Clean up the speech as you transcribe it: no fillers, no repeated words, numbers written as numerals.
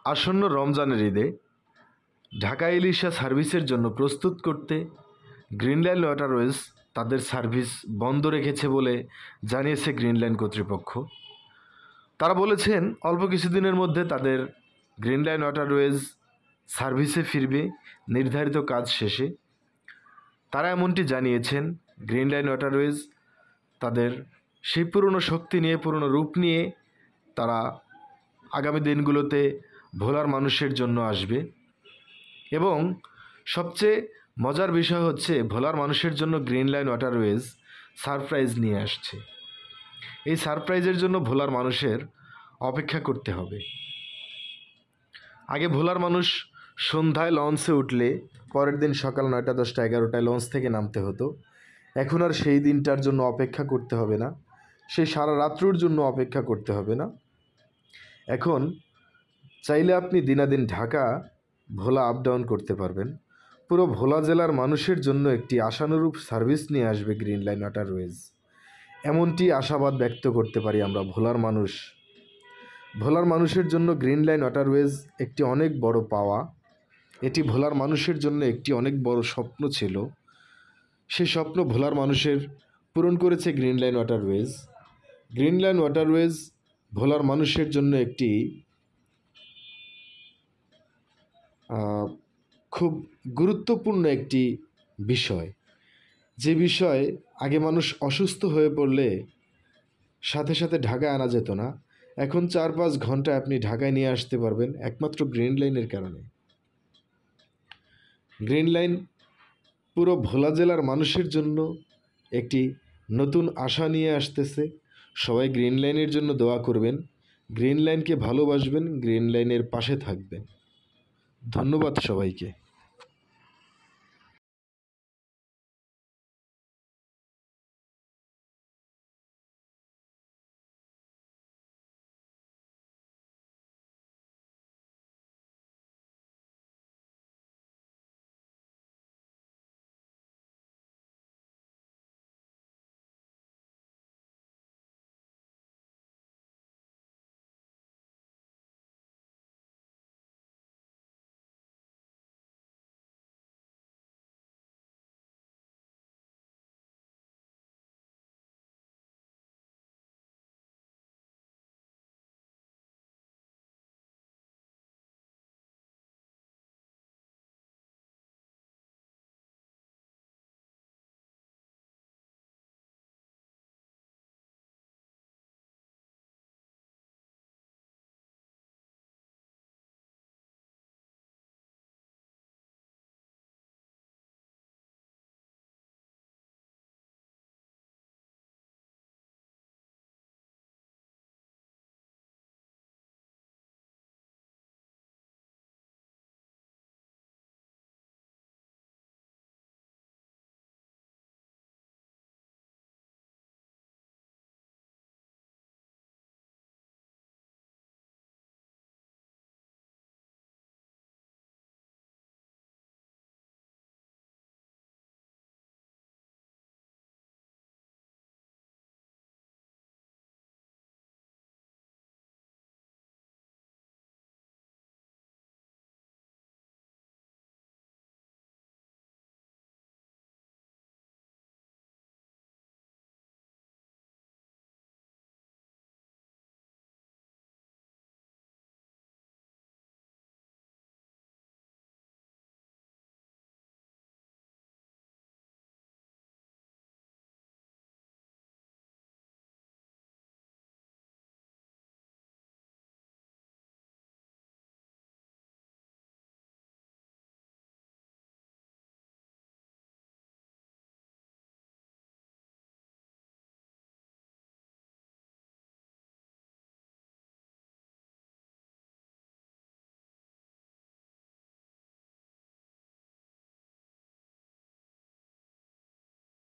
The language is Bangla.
আসন্ন রমজানের ঈদে ঢাকা ইলিশা সার্ভিসের জন্য প্রস্তুত করতে গ্রিনল্যান্ড ওয়াটারওয়েজ তাদের সার্ভিস বন্ধ রেখেছে বলে জানিয়েছে গ্রিনল্যান্ড কর্তৃপক্ষ। তারা বলেছেন অল্প কিছুদিনের মধ্যে তাদের গ্রিনল্যান্ড ওয়াটারওয়েজ সার্ভিসে ফিরবে নির্ধারিত কাজ শেষে। তারা এমনটি জানিয়েছেন। গ্রিনল্যান্ড ওয়াটারওয়েজ তাদের সেই পুরনো শক্তি নিয়ে, পুরনো রূপ নিয়ে তারা আগামী দিনগুলোতে ভোলার মানুষের জন্য আসবে। এবং সবচেয়ে মজার বিষয় হচ্ছে, ভোলার মানুষের জন্য গ্রিনল্যান্ড ওয়াটারওয়েজ সারপ্রাইজ নিয়ে আসছে। এই সারপ্রাইজের জন্য ভোলার মানুষের অপেক্ষা করতে হবে। আগে ভোলার মানুষ সন্ধ্যায় লঞ্চে উঠলে পরের দিন সকাল 9টা 10টা 11টায় লঞ্চ থেকে নামতে হতো। এখন আর সেই দিনটার জন্য অপেক্ষা করতে হবে না, সেই সারা রাত্রির জন্য অপেক্ষা করতে হবে না। এখন চাইলে আপনি দিনাদিন ঢাকা ভোলা আপ ডাউন করতে পারবেন। পুরো ভোলা জেলার মানুষের জন্য একটি আশানুরূপ সার্ভিস নিয়ে আসবে গ্রিনল্যান্ড ওয়াটারওয়েজ, এমনটি আশাবাদ ব্যক্ত করতে পারি আমরা ভোলার মানুষ। ভোলার মানুষের জন্য গ্রিনল্যান্ড ওয়াটারওয়েজ একটি অনেক বড় পাওয়া। এটি ভোলার মানুষের জন্য একটি অনেক বড় স্বপ্ন ছিল। সেই স্বপ্ন ভোলার মানুষের পূরণ করেছে গ্রিনল্যান্ড ওয়াটারওয়েজ। গ্রিনল্যান্ড ওয়াটারওয়েজ ভোলার মানুষের জন্য একটি খুব গুরুত্বপূর্ণ একটি বিষয়, যে বিষয় আগে মানুষ অসুস্থ হয়ে পড়লে সাথে সাথে ঢাকায় আনা যেত না। এখন 4-5 ঘন্টায় আপনি ঢাকায় নিয়ে আসতে পারবেন একমাত্র গ্রিনল্যান্ডের কারণে। গ্রিনল্যান্ড পুরো ভোলা জেলার মানুষের জন্য একটি নতুন আশা নিয়ে আসতেছে। সবাই গ্রিনল্যান্ডের জন্য দোয়া করবেন, গ্রিনল্যান্ডকে ভালোবাসবেন, গ্রিনল্যান্ডের পাশে থাকবেন। ধন্যবাদ সবাইকে।